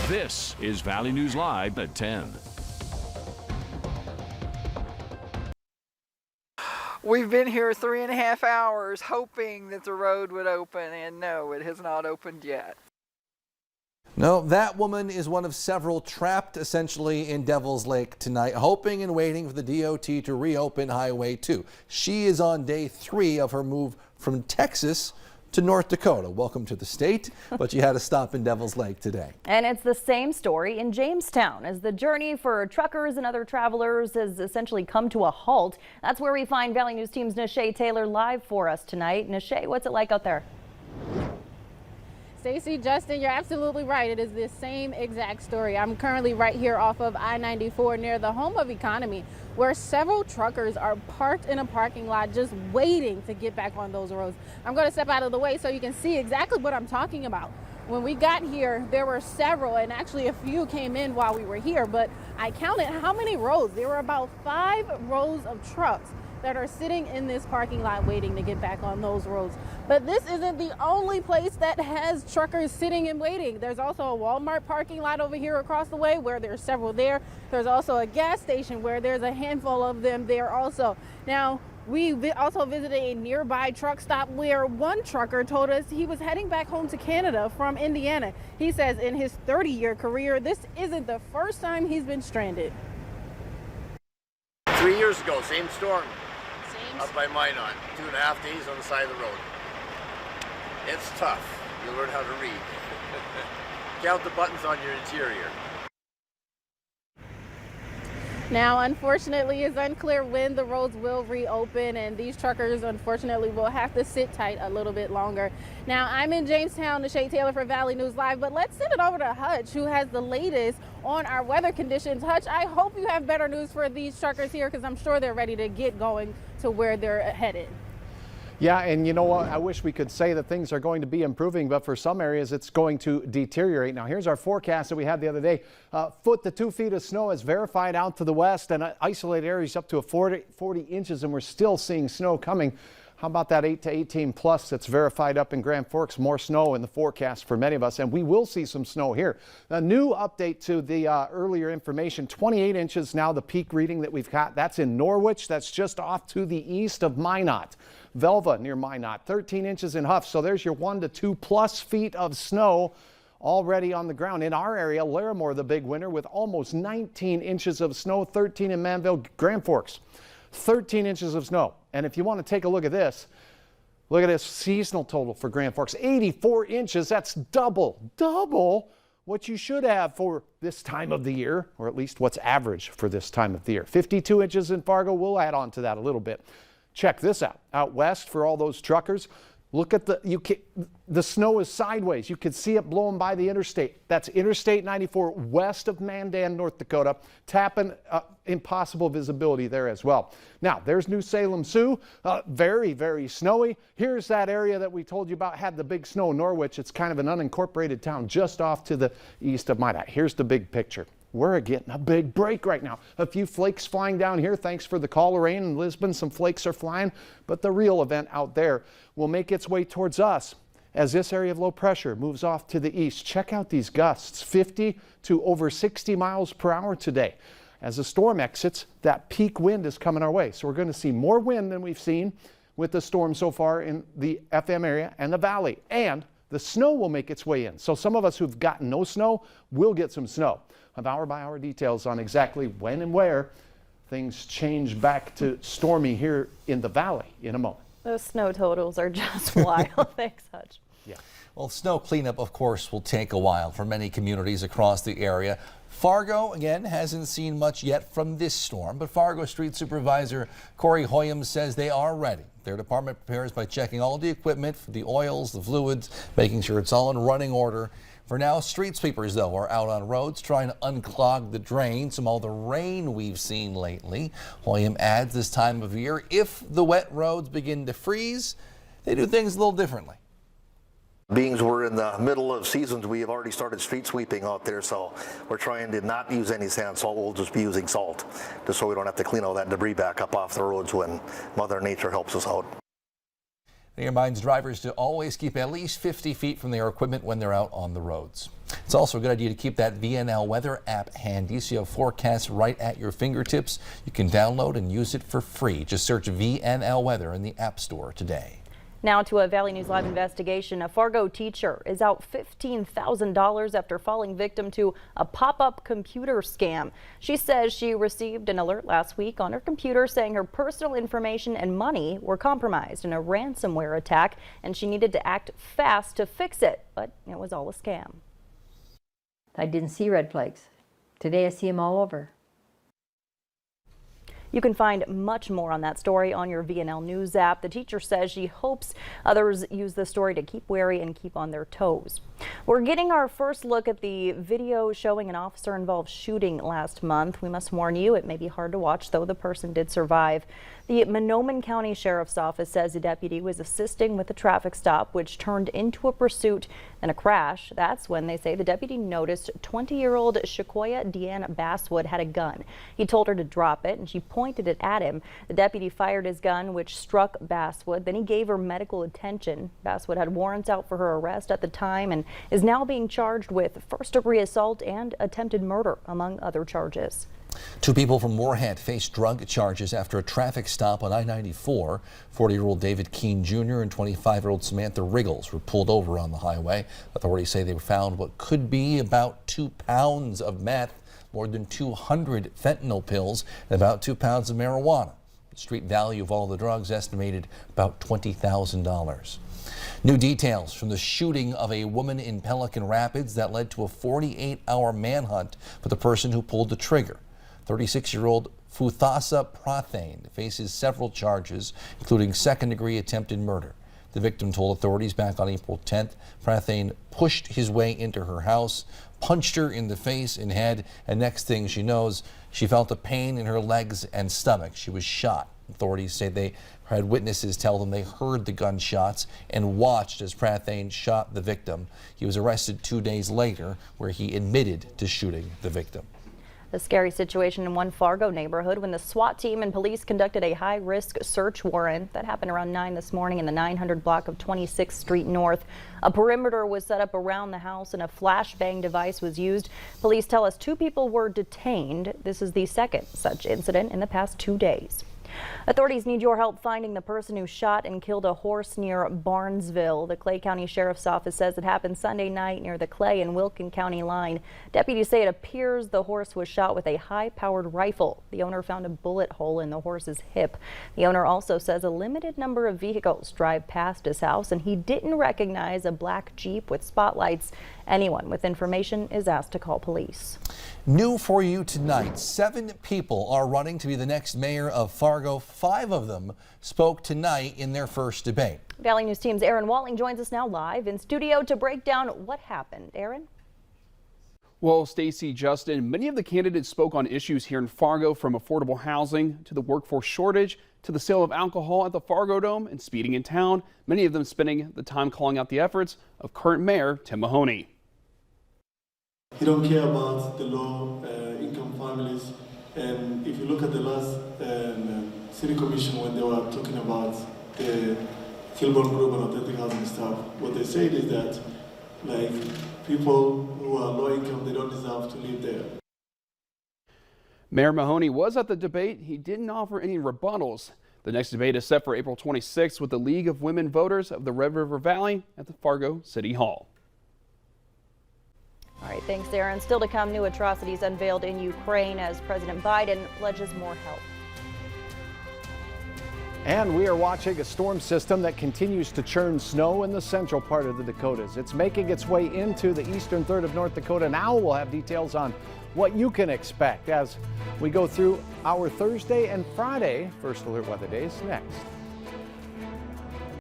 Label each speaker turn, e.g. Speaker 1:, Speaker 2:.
Speaker 1: This is Valley News Live at 10.
Speaker 2: We've been here 3.5 hours hoping that the road would open, and no, it has not opened yet.
Speaker 3: No, that woman is one of several trapped essentially in Devil's Lake tonight, hoping and waiting for the DOT to reopen Highway 2. She is on day 3 of her move from Texas to North Dakota. Welcome to the state, but you had to stop in Devil's Lake today.
Speaker 4: And it's the same story in Jamestown as the journey for truckers and other travelers has essentially come to a halt. That's where we find Valley News Team's Nishay Taylor live for us tonight. Nishay, what's it like out there?
Speaker 5: Stacey, Justin, you're absolutely right. It is the same exact story. I'm currently right here off of I-94 near the home of economy, where several truckers are parked in a parking lot just waiting to get back on those roads. I'm going to step out of the way so you can see exactly what I'm talking about. When we got here, there were several, and actually a few came in while we were here, but I counted how many rows. There were about 5 rows of trucks that are sitting in this parking lot waiting to get back on those roads. But this isn't the only place that has truckers sitting and waiting. There's also a Walmart parking lot over here across the way where there's several there. There's also a gas station where there's a handful of them there also. Now, we also visited a nearby truck stop where one trucker told us he was heading back home to Canada from Indiana. He says in his 30-year career, this isn't the first time he's been stranded.
Speaker 6: 3 years ago, same storm. Up by Minot, 2.5 days on the side of the road. It's tough. You learn how to read. Count the buttons on your interior.
Speaker 5: Now, unfortunately, it's unclear when the roads will reopen, and these truckers, unfortunately, will have to sit tight a little bit longer. Now, I'm in Jamestown, Nishay Taylor for Valley News Live, but let's send it over to Hutch, who has the latest on our weather conditions. Hutch, I hope you have better news for these truckers here, because I'm sure they're ready to get going to where they're headed.
Speaker 7: Yeah, and you know what? I wish we could say that things are going to be improving, but for some areas it's going to deteriorate. Now, here's our forecast that we had the other day. 1 to 2 feet of snow is verified out to the west, and isolated areas up to 40 inches, and we're still seeing snow coming. How about that 8 to 18 plus that's verified up in Grand Forks? More snow in the forecast for many of us, and we will see some snow here. A new update to the earlier information, 28 inches now, the peak reading that we've got. That's in Norwich. That's just off to the east of Minot. Velva near Minot, 13 inches in Huff. So there's your 1 to 2 plus feet of snow already on the ground. In our area, Larimore, the big winner, with almost 19 inches of snow, 13 in Manville, Grand Forks, 13 inches of snow. And if you want to take a look at this seasonal total for Grand Forks, 84 inches. That's double what you should have for this time of the year, or at least what's average for this time of the year. 52 inches in Fargo. We'll add on to that a little bit. Check this out west for all those truckers. Look at the snow is sideways. You can see it blowing by the interstate. That's Interstate 94 west of Mandan, North Dakota. Tapping impossible visibility there as well. Now, there's New Salem, Sioux. Very, very snowy. Here's that area that we told you about had the big snow, Norwich. It's kind of an unincorporated town just off to the east of Minot. Here's the big picture. We're getting a big break right now. A few flakes flying down here. Thanks for the call, Lorraine. In Lisbon, some flakes are flying, but the real event out there will make its way towards us as this area of low pressure moves off to the east. Check out these gusts, 50 to over 60 miles per hour today. As the storm exits, that peak wind is coming our way. So we're going to see more wind than we've seen with the storm so far in the FM area and the valley. And the snow will make its way in. So some of us who've gotten no snow will get some snow. Of hour-by-hour details on exactly when and where things change back to stormy here in the valley in a moment.
Speaker 4: Those snow totals are just wild. Thanks, Hutch.
Speaker 3: Yeah. Well, snow cleanup, of course, will take a while for many communities across the area. Fargo, again, hasn't seen much yet from this storm, but Fargo Street Supervisor Corey Hoyam says they are ready. Their department prepares by checking all the equipment, the oils, the fluids, making sure it's all in running order. For now, street sweepers, though, are out on roads trying to unclog the drains from all the rain we've seen lately. Hoyam adds this time of year, if the wet roads begin to freeze, they do things a little differently.
Speaker 8: Being we're in the middle of seasons, we have already started street sweeping out there, so we're trying to not use any sand salt. We'll just be using salt, just so we don't have to clean all that debris back up off the roads when Mother Nature helps us out.
Speaker 3: It reminds drivers to always keep at least 50 feet from their equipment when they're out on the roads. It's also a good idea to keep that VNL weather app handy so you have forecasts right at your fingertips. You can download and use it for free. Just search VNL weather in the App Store today.
Speaker 4: Now to a Valley News Live investigation. A Fargo teacher is out $15,000 after falling victim to a pop-up computer scam. She says she received an alert last week on her computer saying her personal information and money were compromised in a ransomware attack, and she needed to act fast to fix it, but it was all a scam.
Speaker 9: I didn't see red flags. Today I see them all over.
Speaker 4: You can find much more on that story on your VNL News app. The teacher says she hopes others use the story to keep wary and keep on their toes. We're getting our first look at the video showing an officer-involved shooting last month. We must warn you, it may be hard to watch, though the person did survive. The Monoman County Sheriff's Office says a deputy was assisting with a traffic stop, which turned into a pursuit and a crash. That's when they say the deputy noticed 20-year-old Shakoya Deanne Basswood had a gun. He told her to drop it, and she pointed it at him. The deputy fired his gun, which struck Basswood. Then he gave her medical attention. Basswood had warrants out for her arrest at the time and is now being charged with first-degree assault and attempted murder, among other charges.
Speaker 3: 2 people from Moorhead face drug charges after a traffic stop on I-94. 40-year-old David Keene Jr. and 25-year-old Samantha Riggles were pulled over on the highway. Authorities say they found what could be about 2 pounds of meth, more than 200 fentanyl pills, and about 2 pounds of marijuana. The street value of all the drugs estimated about $20,000. New details from the shooting of a woman in Pelican Rapids that led to a 48-hour manhunt for the person who pulled the trigger. 36-year-old Futhasa Prathane faces several charges, including second-degree attempted murder. The victim told authorities back on April 10th, Prathane pushed his way into her house, punched her in the face and head, and next thing she knows, she felt a pain in her legs and stomach. She was shot. Authorities say they had witnesses tell them they heard the gunshots and watched as Prathane shot the victim. He was arrested 2 days later, where he admitted to shooting the victim.
Speaker 4: A scary situation in one Fargo neighborhood when the SWAT team and police conducted a high-risk search warrant. That happened around 9 this morning in the 900 block of 26th Street North. A perimeter was set up around the house and a flashbang device was used. Police tell us 2 people were detained. This is the second such incident in the past 2 days. Authorities need your help finding the person who shot and killed a horse near Barnesville. The Clay County Sheriff's Office says it happened Sunday night near the Clay and Wilkin County line. Deputies say it appears the horse was shot with a high-powered rifle. The owner found a bullet hole in the horse's hip. The owner also says a limited number of vehicles drive past his house and he didn't recognize a black Jeep with spotlights. Anyone with information is asked to call police.
Speaker 3: New for you tonight, 7 people are running to be the next mayor of Fargo. 5 of them spoke tonight in their first debate.
Speaker 4: Valley News Team's Aaron Walling joins us now live in studio to break down what happened. Aaron?
Speaker 10: Well, Stacy, Justin, many of the candidates spoke on issues here in Fargo, from affordable housing to the workforce shortage to the sale of alcohol at the Fargo Dome and speeding in town. Many of them spending the time calling out the efforts of current mayor Tim Mahoney.
Speaker 11: He don't care about the low-income families, and if you look at the last city commission when they were talking about the Kilburn group and authentic housing stuff, what they said is that like people who are low income, they don't deserve to live there.
Speaker 10: Mayor Mahoney was at the debate. He didn't offer any rebuttals. The next debate is set for April 26th with the League of Women Voters of the Red River Valley at the Fargo City Hall.
Speaker 4: All right, thanks, Aaron. Still to come, new atrocities unveiled in Ukraine as President Biden pledges more help.
Speaker 7: And we are watching a storm system that continues to churn snow in the central part of the Dakotas. It's making its way into the eastern third of North Dakota. Now we'll have details on what you can expect as we go through our Thursday and Friday First Alert Weather Days next.